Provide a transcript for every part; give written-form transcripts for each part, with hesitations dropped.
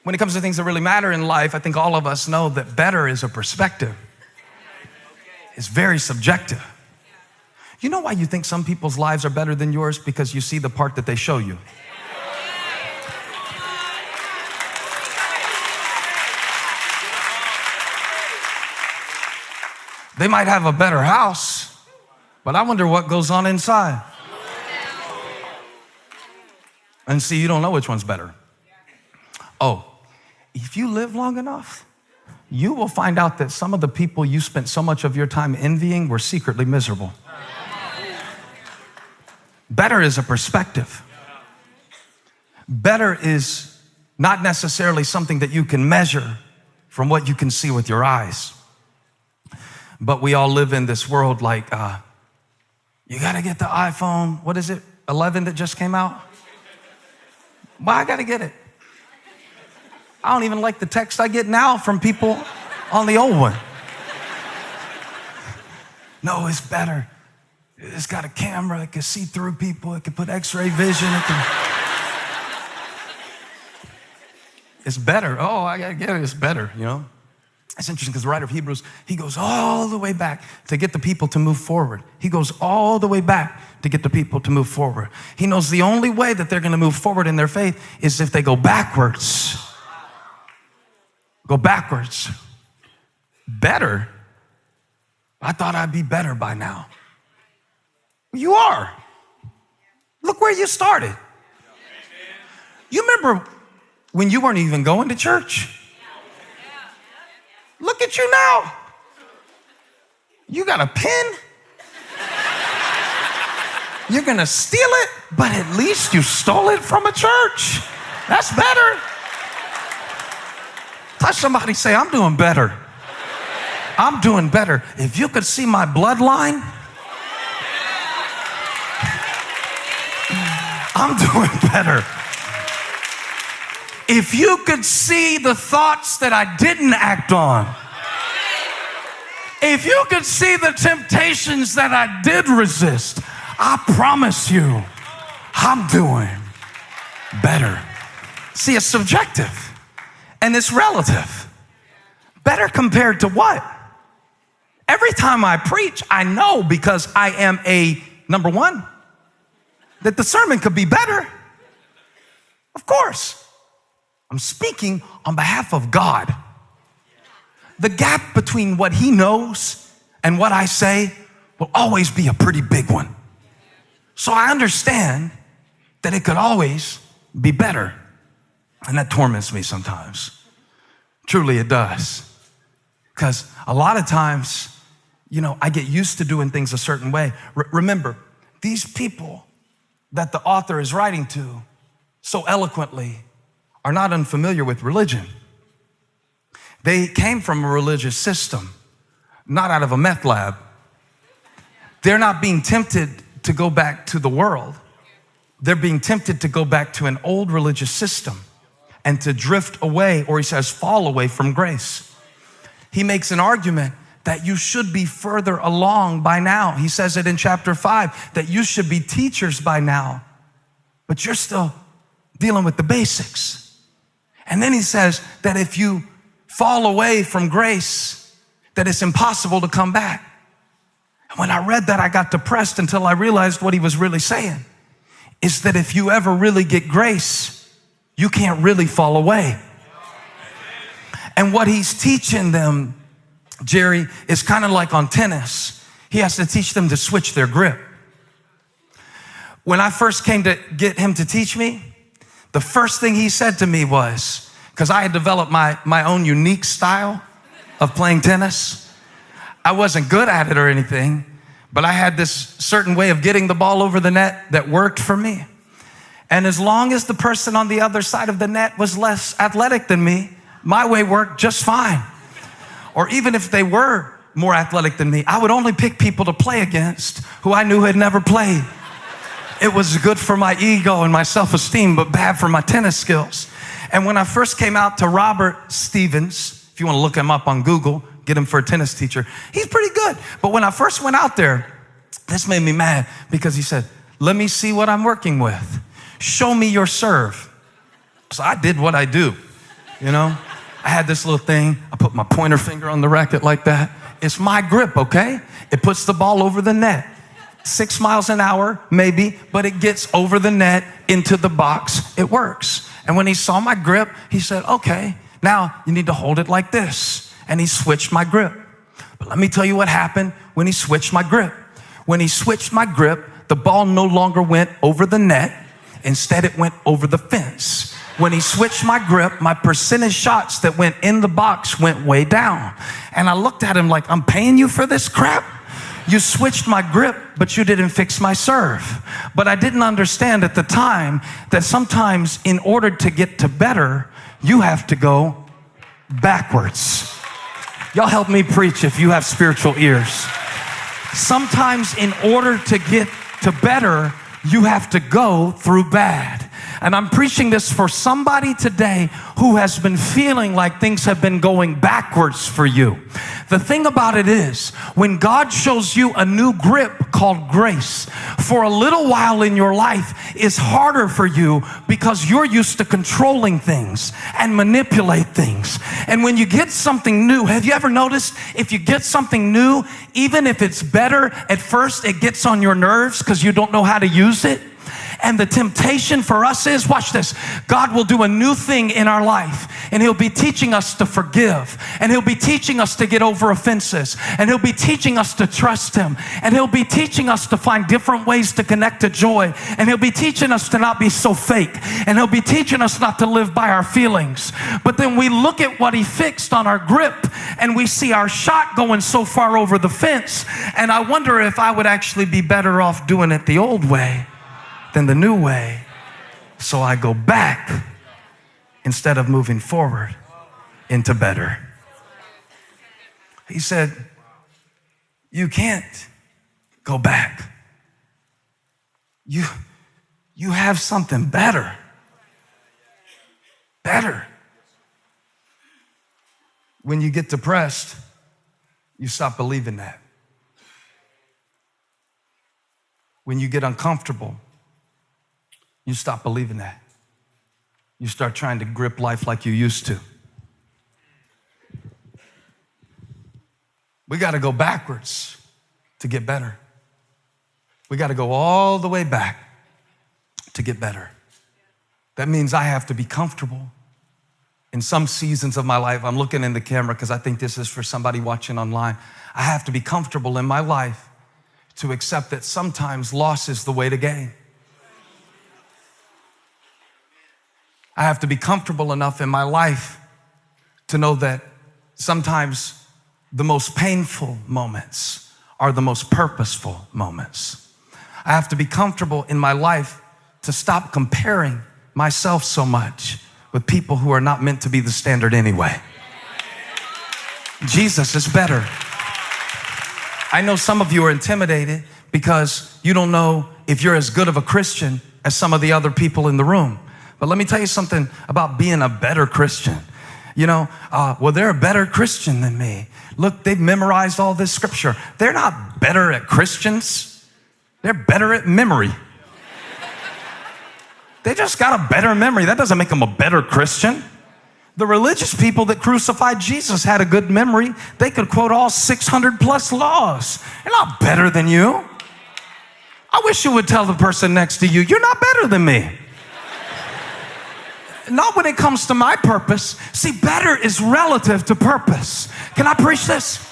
When it comes to things that really matter in life, I think all of us know that better is a perspective. It's very subjective. You know why you think some people's lives are better than yours? Because you see the part that they show you. They might have a better house, but I wonder what goes on inside. And see, you don't know which one's better. Oh, if you live long enough, you will find out that some of the people you spent so much of your time envying were secretly miserable. Better is a perspective. Better is not necessarily something that you can measure from what you can see with your eyes. But we all live in this world like, you gotta get the iPhone, what is it, 11 that just came out? Well, I gotta get it. I don't even like the text I get now from people on the old one. No, it's better. It's got a camera, it can see through people, it can put x-ray vision, it's better. Oh, I gotta get it, it's better, you know? It's interesting because the writer of Hebrews, he goes all the way back to get the people to move forward. He goes all the way back to get the people to move forward. He knows the only way that they're going to move forward in their faith is if they go backwards. Go backwards. Better? I thought I'd be better by now. You are. Look where you started. You remember when you weren't even going to church? Look at you now. You got a pen. You're gonna steal it, but at least you stole it from a church. That's better. Touch somebody, say, I'm doing better. I'm doing better. If you could see my bloodline, I'm doing better. If you could see the thoughts that I didn't act on, if you could see the temptations that I did resist, I promise you, I'm doing better. See, it's subjective and it's relative. Better compared to what? Every time I preach, I know because I am number one, that the sermon could be better. Of course. I'm speaking on behalf of God. The gap between what he knows and what I say will always be a pretty big one. So I understand that it could always be better. And that torments me sometimes. Truly it does. Because a lot of times, I get used to doing things a certain way. Remember, these people that the author is writing to so eloquently are not unfamiliar with religion. They came from a religious system, not out of a meth lab. They're not being tempted to go back to the world. They're being tempted to go back to an old religious system and to drift away, or he says, fall away from grace. He makes an argument that you should be further along by now. He says it in chapter 5, that you should be teachers by now, but you're still dealing with the basics. And then he says that if you fall away from grace, that it's impossible to come back. And when I read that, I got depressed until I realized what he was really saying is that if you ever really get grace, you can't really fall away. And what he's teaching them, Jerry, is kind of like on tennis. He has to teach them to switch their grip. When I first came to get him to teach me, the first thing he said to me was, because I had developed my own unique style of playing tennis. I wasn't good at it or anything, but I had this certain way of getting the ball over the net that worked for me. And as long as the person on the other side of the net was less athletic than me, my way worked just fine. Or even if they were more athletic than me, I would only pick people to play against who I knew had never played. It was good for my ego and my self-esteem, but bad for my tennis skills. And when I first came out to Robert Stevens, if you want to look him up on Google, get him for a tennis teacher, he's pretty good. But when I first went out there, this made me mad because he said, let me see what I'm working with. Show me your serve. So I did what I do. You know, I had this little thing. I put my pointer finger on the racket like that. It's my grip, okay? It puts the ball over the net. 6 miles an hour, maybe, but it gets over the net into the box. It works. And when he saw my grip, he said, okay, now you need to hold it like this. And he switched my grip. But let me tell you what happened when he switched my grip. When he switched my grip, the ball no longer went over the net. Instead, it went over the fence. When he switched my grip, my percentage shots that went in the box went way down. And I looked at him like, I'm paying you for this crap? You switched my grip, but you didn't fix my serve. But I didn't understand at the time that sometimes in order to get to better, you have to go backwards. Y'all help me preach if you have spiritual ears. Sometimes in order to get to better, you have to go through bad. And I'm preaching this for somebody today who has been feeling like things have been going backwards for you. The thing about it is, when God shows you a new grip called grace, for a little while in your life is harder for you because you're used to controlling things and manipulate things. And when you get something new, have you ever noticed if you get something new, even if it's better, at first it gets on your nerves because you don't know how to use it? And the temptation for us is, watch this, God will do a new thing in our life, and he'll be teaching us to forgive, and he'll be teaching us to get over offenses, and he'll be teaching us to trust him, and he'll be teaching us to find different ways to connect to joy, and he'll be teaching us to not be so fake, and he'll be teaching us not to live by our feelings. But then we look at what he fixed on our grip, and we see our shot going so far over the fence, and I wonder if I would actually be better off doing it the old way than the new way. So I go back instead of moving forward into better. He said, you can't go back. You have something better. Better. When you get depressed, you stop believing that. When you get uncomfortable, you stop believing that. You start trying to grip life like you used to. We got to go backwards to get better. We got to go all the way back to get better. That means I have to be comfortable. In some seasons of my life, I'm looking in the camera because I think this is for somebody watching online. I have to be comfortable in my life to accept that sometimes loss is the way to gain. I have to be comfortable enough in my life to know that sometimes the most painful moments are the most purposeful moments. I have to be comfortable in my life to stop comparing myself so much with people who are not meant to be the standard anyway. Jesus is better. I know some of you are intimidated because you don't know if you're as good of a Christian as some of the other people in the room. But let me tell you something about being a better Christian. You know, well, they're a better Christian than me. Look, they've memorized all this scripture. They're not better at Christians. They're better at memory. They just got a better memory. That doesn't make them a better Christian. The religious people that crucified Jesus had a good memory. They could quote all 600 plus laws. They're not better than you. I wish you would tell the person next to you, you're not better than me. Not when it comes to my purpose. See, better is relative to purpose. Can I preach this?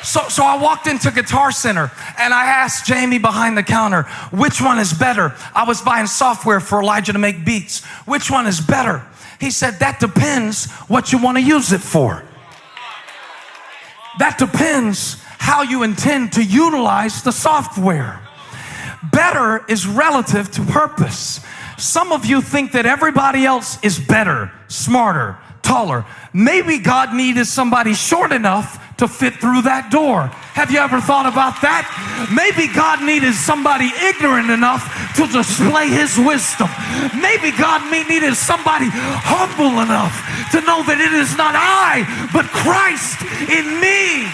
So I walked into Guitar Center and I asked Jamie behind the counter, which one is better? I was buying software for Elijah to make beats. Which one is better? He said, that depends what you want to use it for. That depends how you intend to utilize the software. Better is relative to purpose. Some of you think that everybody else is better, smarter, taller. Maybe God needed somebody short enough to fit through that door. Have you ever thought about that? Maybe God needed somebody ignorant enough to display his wisdom. Maybe God needed somebody humble enough to know that it is not I, but Christ in me.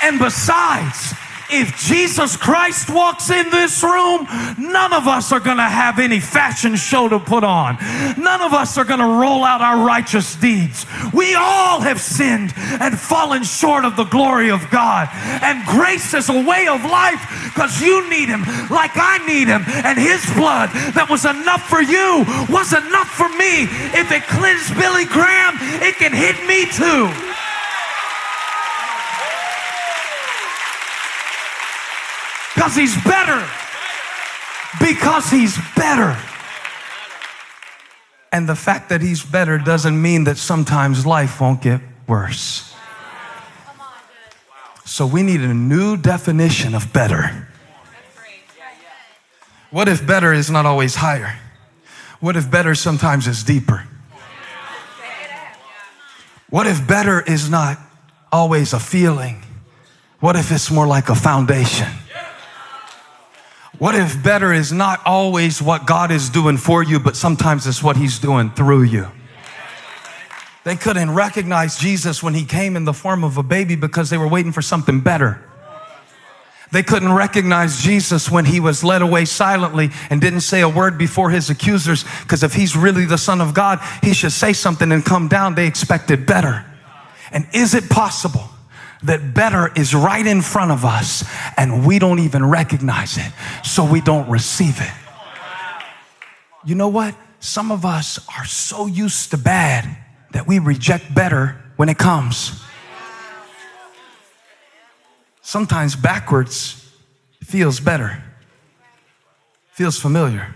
And besides, If Jesus Christ walks in this room, none of us are going to have any fashion show to put on. None of us are going to roll out our righteous deeds. We all have sinned and fallen short of the glory of God. And grace is a way of life because you need him like I need him. And his blood that was enough for you was enough for me. If it cleansed Billy Graham, it can hit me too. Because he's better. Because he's better. And the fact that he's better doesn't mean that sometimes life won't get worse. So we need a new definition of better. What if better is not always higher? What if better sometimes is deeper? What if better is not always a feeling? What if it's more like a foundation? What if better is not always what God is doing for you, but sometimes it's what he's doing through you? They couldn't recognize Jesus when he came in the form of a baby because they were waiting for something better. They couldn't recognize Jesus when he was led away silently and didn't say a word before his accusers, because if he's really the Son of God, he should say something and come down. They expected better. And is it possible that better is right in front of us and we don't even recognize it, so we don't receive it? You know what? Some of us are so used to bad that we reject better when it comes. Sometimes backwards feels better, feels familiar.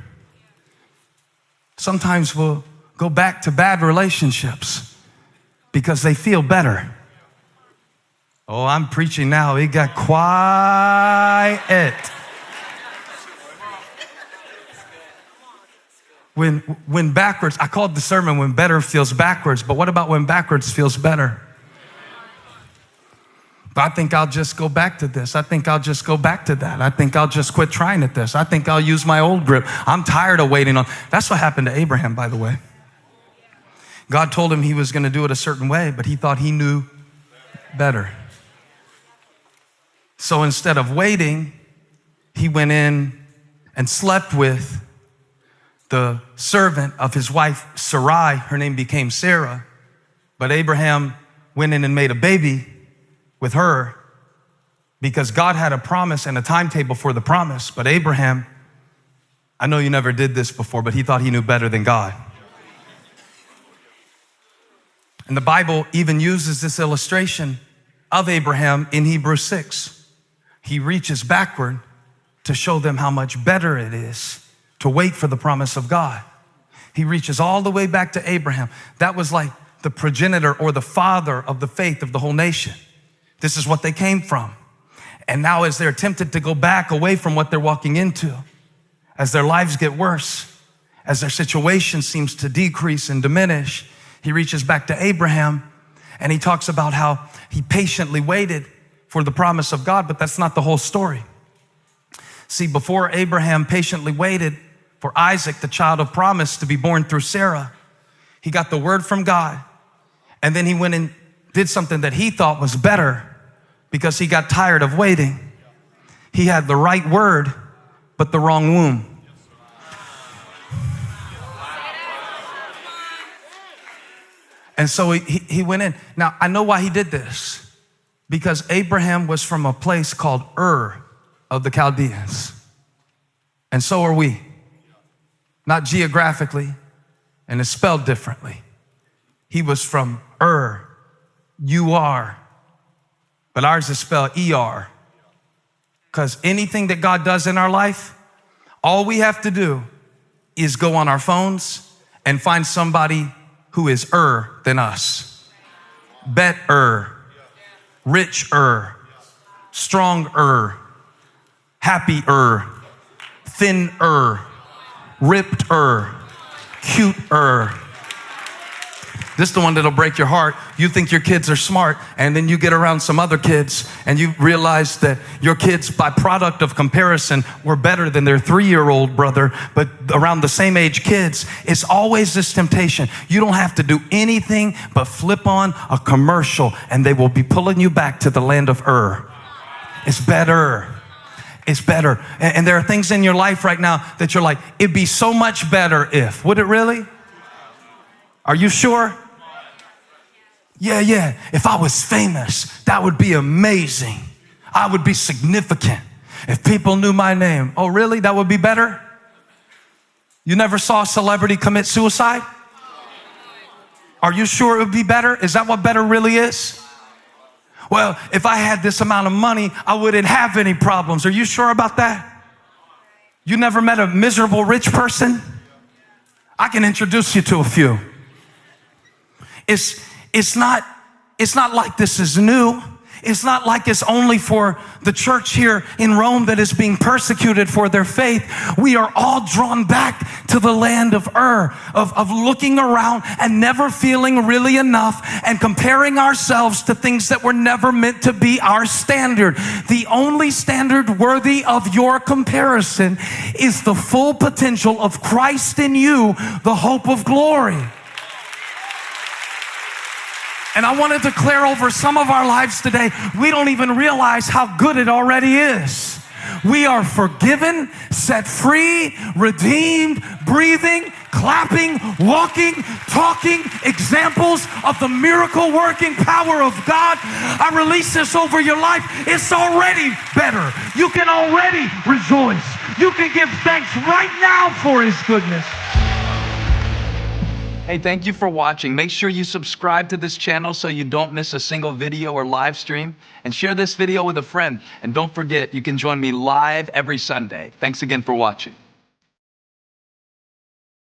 Sometimes we'll go back to bad relationships because they feel better. Oh, I'm preaching now. It got quiet. When backwards, I called the sermon when better feels backwards, but what about when backwards feels better? I think I'll just go back to this. I think I'll just go back to that. I think I'll just quit trying at this. I think I'll use my old grip. I'm tired of waiting on. That's what happened to Abraham, by the way. God told him he was going to do it a certain way, but he thought he knew better. So instead of waiting, he went in and slept with the servant of his wife, Sarai. Her name became Sarah. But Abraham went in and made a baby with her because God had a promise and a timetable for the promise. But Abraham, I know you never did this before, but he thought he knew better than God. And the Bible even uses this illustration of Abraham in Hebrews 6. He reaches backward to show them how much better it is to wait for the promise of God. He reaches all the way back to Abraham. That was like the progenitor or the father of the faith of the whole nation. This is what they came from. And now as they're tempted to go back away from what they're walking into, as their lives get worse, as their situation seems to decrease and diminish, he reaches back to Abraham and he talks about how he patiently waited for the promise of God, but that's not the whole story. See, before Abraham patiently waited for Isaac, the child of promise, to be born through Sarah, he got the word from God, and then he went and did something that he thought was better because he got tired of waiting. He had the right word, but the wrong womb. And so he went in. Now, I know why he did this. Because Abraham was from a place called Ur of the Chaldeans. And so are we. Not geographically, and it's spelled differently. He was from Ur, U-R, but ours is spelled E-R. Because anything that God does in our life, all we have to do is go on our phones and find somebody who is than us. Better. Richer, stronger, happier, thinner, rippeder, cuter. This is the one that'll break your heart. You think your kids are smart, and then you get around some other kids, and you realize that your kids, by product of comparison, were better than their 3-year-old brother, but around the same age kids. It's always this temptation. You don't have to do anything but flip on a commercial, and they will be pulling you back to the land of Ur. It's better. It's better. And there are things in your life right now that you're like, it'd be so much better if. Would it really? Are you sure? Yeah. If I was famous, that would be amazing. I would be significant. If people knew my name. Oh, really? That would be better? You never saw a celebrity commit suicide? Are you sure it would be better? Is that what better really is? Well, if I had this amount of money, I wouldn't have any problems. Are you sure about that? You never met a miserable rich person? I can introduce you to a few. It's not like this is new. It's not like it's only for the church here in Rome that is being persecuted for their faith. We are all drawn back to the land of of looking around and never feeling really enough and comparing ourselves to things that were never meant to be our standard. The only standard worthy of your comparison is the full potential of Christ in you, the hope of glory. And I want to declare over some of our lives today, we don't even realize how good it already is. We are forgiven, set free, redeemed, breathing, clapping, walking, talking, examples of the miracle working power of God. I release this over your life. It's already better. You can already rejoice. You can give thanks right now for His goodness. Hey, thank you for watching. Make sure you subscribe to this channel so you don't miss a single video or live stream. And share this video with a friend. And don't forget, you can join me live every Sunday. Thanks again for watching.